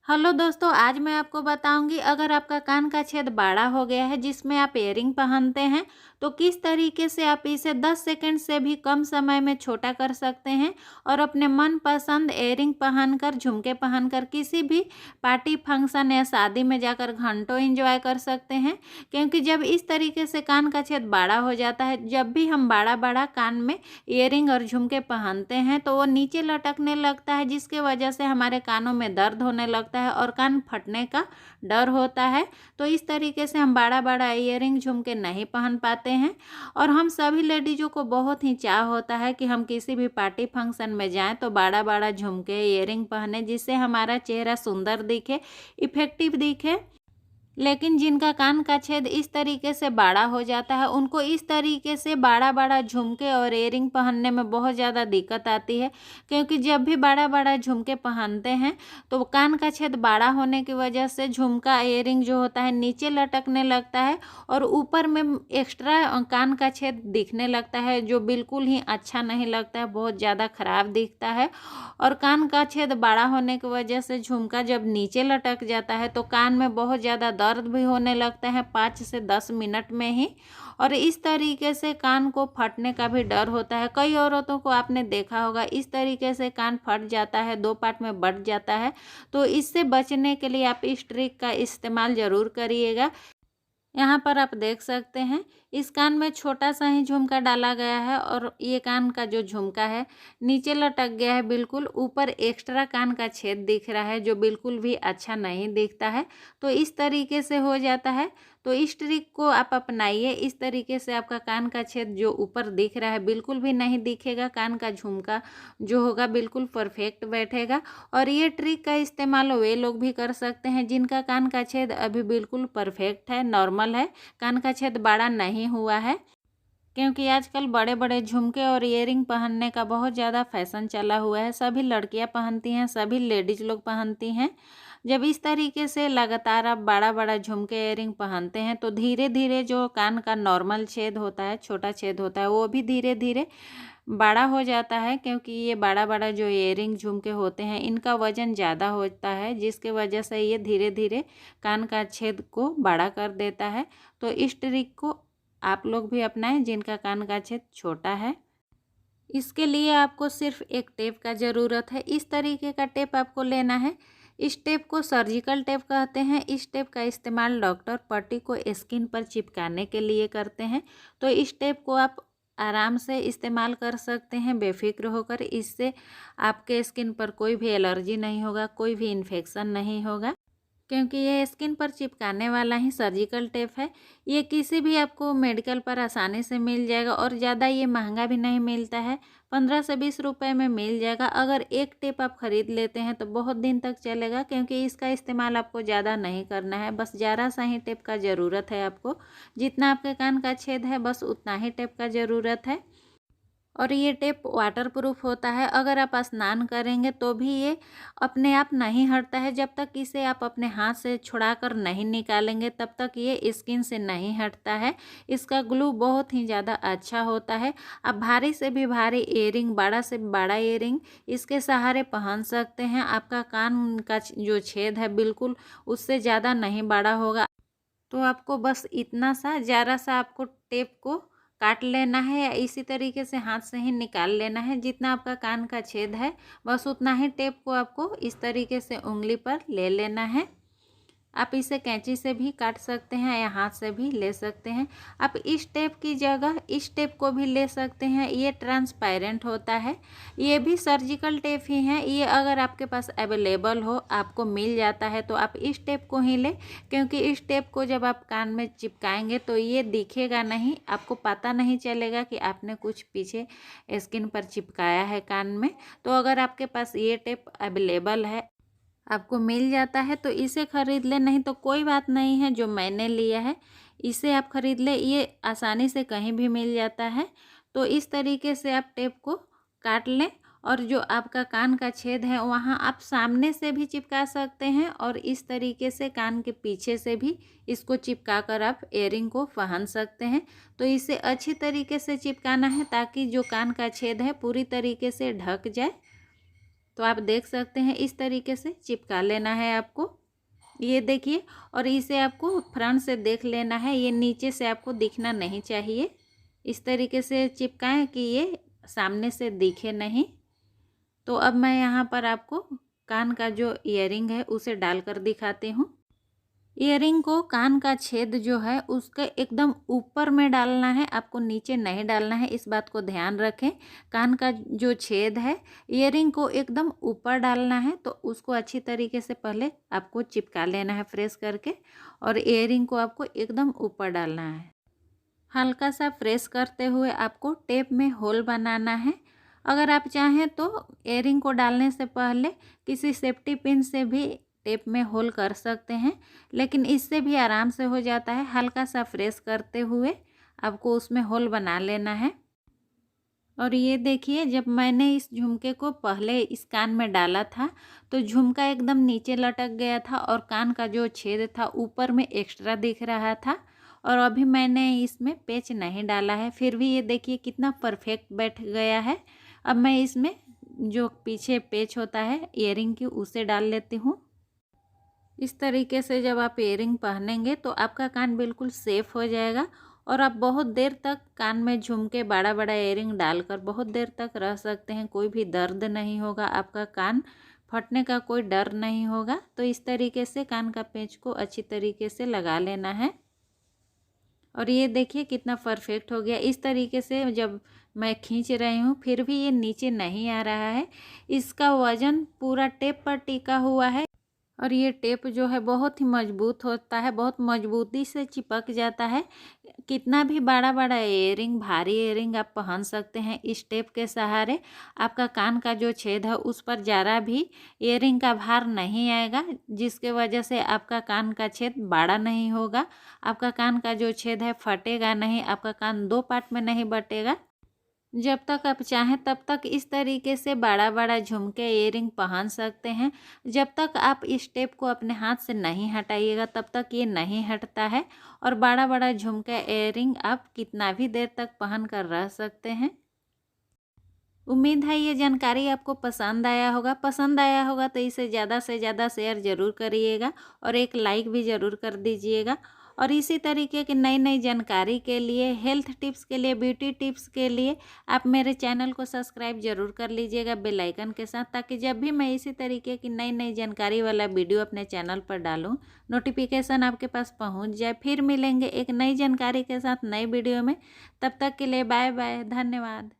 Hello दोस्तों, आज मैं आपको बताऊंगी अगर आपका कान का छेद बड़ा हो गया है जिसमें आप इयररिंग पहनते हैं तो किस तरीके से आप इसे 10 सेकंड से भी कम समय में छोटा कर सकते हैं और अपने मनपसंद इयररिंग पहनकर झुमके पहनकर किसी भी पार्टी फंक्शन या शादी में जाकर घंटों एंजॉय कर सकते हैं। क्योंकि जब इस तरीके से कान का छेद बड़ा हो जाता है, जब भी हम बड़ा बड़ा कान में इयररिंग और झुमके पहनते हैं तो वो नीचे लटकने लगता है, जिसके वजह से हमारे कानों में दर्द होने लगता है और कान फटने का डर होता है। तो इस तरीके से हम बड़ा बड़ा इयररिंग झुमके नहीं पहन पाते हैं। और हम सभी लेडीज़ों को बहुत ही चाह होता है कि हम किसी भी पार्टी फंक्शन में जाएं तो बड़ा बड़ा झुमके इयररिंग पहने, जिससे हमारा चेहरा सुंदर दिखे, इफेक्टिव दिखे। लेकिन जिनका कान का छेद इस तरीके से बड़ा हो जाता है उनको इस तरीके से बड़ा बड़ा झुमके और इयररिंग पहनने में बहुत ज़्यादा दिक्कत आती है। क्योंकि जब भी बड़ा बड़ा झुमके पहनते हैं तो कान का छेद बड़ा होने की वजह से झुमका इयररिंग जो होता है नीचे लटकने लगता है और ऊपर में एक्स्ट्रा कान का छेद दिखने लगता है, जो बिल्कुल ही अच्छा नहीं लगता है, बहुत ज़्यादा ख़राब दिखता है। और कान का छेद बड़ा होने की वजह से झुमका जब नीचे लटक जाता है तो कान में बहुत ज़्यादा दर्द भी होने लगता है 5 से 10 मिनट में ही। और इस तरीके से कान को फटने का भी डर होता है। कई औरतों को आपने देखा होगा इस तरीके से कान फट जाता है, 2 पार्ट में बँट जाता है। तो इससे बचने के लिए आप इस ट्रिक का इस्तेमाल ज़रूर करिएगा। यहाँ पर आप देख सकते हैं इस कान में छोटा सा ही झुमका डाला गया है और ये कान का जो झुमका है नीचे लटक गया है, बिल्कुल ऊपर एक्स्ट्रा कान का छेद दिख रहा है जो बिल्कुल भी अच्छा नहीं दिखता है। तो इस तरीके से हो जाता है। तो इस ट्रिक को आप अपनाइए। इस तरीके से आपका कान का छेद जो ऊपर दिख रहा है बिल्कुल भी नहीं दिखेगा, कान का झुमका जो होगा बिल्कुल परफेक्ट बैठेगा। और ये ट्रिक का इस्तेमाल वे लोग भी कर सकते हैं जिनका कान का छेद अभी बिल्कुल परफेक्ट है, नॉर्मल है, कान का छेद बड़ा नहीं हुआ है। क्योंकि आजकल बड़े बड़े झुमके और इयररिंग पहनने का बहुत ज़्यादा फैशन चला हुआ है, सभी लड़कियां पहनती हैं, सभी लेडीज़ लोग पहनती हैं। जब इस तरीके से लगातार आप बड़ा बड़ा झुमके इयररिंग पहनते हैं तो धीरे धीरे जो कान का नॉर्मल छेद होता है, छोटा छेद होता है, वो भी धीरे धीरे बड़ा हो जाता है। क्योंकि ये बड़ा बड़ा जो इयररिंग झुमके होते हैं इनका वज़न ज़्यादा होता है, जिसके वजह से ये धीरे धीरे कान का छेद को बड़ा कर देता है। तो इस ट्रिक को आप लोग भी अपनाएं जिनका कान का छेद छोटा है। इसके लिए आपको सिर्फ एक टेप का ज़रूरत है। इस तरीके का टेप आपको लेना है। इस टेप को सर्जिकल टेप कहते हैं। इस टेप का इस्तेमाल डॉक्टर पट्टी को स्किन पर चिपकाने के लिए करते हैं। तो इस टेप को आप आराम से इस्तेमाल कर सकते हैं बेफिक्र होकर। इससे आपके स्किन पर कोई भी एलर्जी नहीं होगा, कोई भी इन्फेक्शन नहीं होगा। क्योंकि ये स्किन पर चिपकाने वाला ही सर्जिकल टेप है। ये किसी भी आपको मेडिकल पर आसानी से मिल जाएगा और ज़्यादा ये महंगा भी नहीं मिलता है, 15 से 20 रुपए में मिल जाएगा। अगर एक टेप आप ख़रीद लेते हैं तो बहुत दिन तक चलेगा, क्योंकि इसका इस्तेमाल आपको ज़्यादा नहीं करना है, बस ज़रा सा ही टेप का ज़रूरत है आपको। जितना आपके कान का छेद है बस उतना ही टेप का ज़रूरत है। और ये टेप वाटरप्रूफ होता है। अगर आप स्नान करेंगे तो भी ये अपने आप नहीं हटता है। जब तक इसे आप अपने हाथ से छुड़ाकर नहीं निकालेंगे तब तक ये स्किन से नहीं हटता है। इसका ग्लू बहुत ही ज़्यादा अच्छा होता है। आप भारी से भी भारी इयररिंग, बड़ा से बड़ा इयररिंग इसके सहारे पहन सकते हैं। आपका कान का जो छेद है बिल्कुल उससे ज़्यादा नहीं बड़ा होगा। तो आपको बस इतना सा ज़रा सा आपको टेप को काट लेना है या इसी तरीके से हाथ से ही निकाल लेना है। जितना आपका कान का छेद है बस उतना ही टेप को आपको इस तरीके से उंगली पर ले लेना है। आप इसे कैंची से भी काट सकते हैं या हाथ से भी ले सकते हैं। आप इस टेप की जगह इस टेप को भी ले सकते हैं। ये ट्रांसपेरेंट होता है, ये भी सर्जिकल टेप ही है। ये अगर आपके पास अवेलेबल हो, आपको मिल जाता है तो आप इस टेप को ही लें। क्योंकि इस टेप को जब आप कान में चिपकाएंगे तो ये दिखेगा नहीं, आपको पता नहीं चलेगा कि आपने कुछ पीछे स्किन पर चिपकाया है कान में। तो अगर आपके पास ये टेप अवेलेबल है, आपको मिल जाता है तो इसे ख़रीद लें, नहीं तो कोई बात नहीं है। जो मैंने लिया है इसे आप ख़रीद लें, ये आसानी से कहीं भी मिल जाता है। तो इस तरीके से आप टेप को काट लें और जो आपका कान का छेद है वहाँ आप सामने से भी चिपका सकते हैं और इस तरीके से कान के पीछे से भी इसको चिपका कर आप इयररिंग को पहन सकते हैं। तो इसे अच्छी तरीके से चिपकाना है ताकि जो कान का छेद है पूरी तरीके से ढक जाए। तो आप देख सकते हैं इस तरीके से चिपका लेना है आपको। ये देखिए, और इसे आपको फ्रंट से देख लेना है, ये नीचे से आपको दिखना नहीं चाहिए। इस तरीके से चिपकाएं कि ये सामने से दिखे नहीं। तो अब मैं यहाँ पर आपको कान का जो ईयरिंग है उसे डालकर दिखाती हूँ। ईयरिंग को कान का छेद जो है उसके एकदम ऊपर में डालना है, आपको नीचे नहीं डालना है, इस बात को ध्यान रखें। कान का जो छेद है ईयरिंग को एकदम ऊपर डालना है। तो उसको अच्छी तरीके से पहले आपको चिपका लेना है प्रेस करके, और ईयरिंग को आपको एकदम ऊपर डालना है। हल्का सा प्रेस करते हुए आपको टेप में होल बनाना है। अगर आप चाहें तो ईयरिंग को डालने से पहले किसी सेफ्टी पिन से भी टेप में होल कर सकते हैं, लेकिन इससे भी आराम से हो जाता है। हल्का सा प्रेस करते हुए आपको उसमें होल बना लेना है। और ये देखिए, जब मैंने इस झुमके को पहले इस कान में डाला था तो झुमका एकदम नीचे लटक गया था और कान का जो छेद था ऊपर में एक्स्ट्रा दिख रहा था। और अभी मैंने इसमें पेच नहीं डाला है, फिर भी ये देखिए कितना परफेक्ट बैठ गया है। अब मैं इसमें जो पीछे पेच होता है ईयरिंग की उसे डाल लेती हूँ। इस तरीके से जब आप ईयरिंग पहनेंगे तो आपका कान बिल्कुल सेफ हो जाएगा, और आप बहुत देर तक कान में झुमके बड़ा बड़ा ईयरिंग डालकर बहुत देर तक रह सकते हैं। कोई भी दर्द नहीं होगा, आपका कान फटने का कोई डर नहीं होगा। तो इस तरीके से कान का पेंच को अच्छी तरीके से लगा लेना है। और ये देखिए कितना परफेक्ट हो गया। इस तरीके से जब मैं खींच रही हूँ फिर भी ये नीचे नहीं आ रहा है। इसका वजन पूरा टेप पर टिका हुआ है, और ये टेप जो है बहुत ही मजबूत होता है, बहुत मजबूती से चिपक जाता है। कितना भी बड़ा बड़ा ईयरिंग, भारी ईयरिंग आप पहन सकते हैं इस टेप के सहारे। आपका कान का जो छेद है उस पर ज़रा भी ईयरिंग का भार नहीं आएगा, जिसके वजह से आपका कान का छेद बड़ा नहीं होगा। आपका कान का जो छेद है फटेगा नहीं, आपका कान दो पार्ट में नहीं बटेगा। जब तक आप चाहें तब तक इस तरीके से बड़ा बड़ा झुमके ईयरिंग पहन सकते हैं। जब तक आप इस टेप को अपने हाथ से नहीं हटाइएगा तब तक ये नहीं हटता है, और बड़ा बड़ा झुमका ईयरिंग आप कितना भी देर तक पहन कर रह सकते हैं। उम्मीद है ये जानकारी आपको पसंद आया होगा तो इसे ज़्यादा से ज़्यादा शेयर ज़रूर करिएगा, और एक लाइक भी ज़रूर कर दीजिएगा। और इसी तरीके की नई नई जानकारी के लिए, हेल्थ टिप्स के लिए, ब्यूटी टिप्स के लिए आप मेरे चैनल को सब्सक्राइब ज़रूर कर लीजिएगा बेल आइकन के साथ, ताकि जब भी मैं इसी तरीके की नई नई जानकारी वाला वीडियो अपने चैनल पर डालूँ नोटिफिकेशन आपके पास पहुंच जाए। फिर मिलेंगे एक नई जानकारी के साथ नई वीडियो में। तब तक के लिए बाय बाय, धन्यवाद।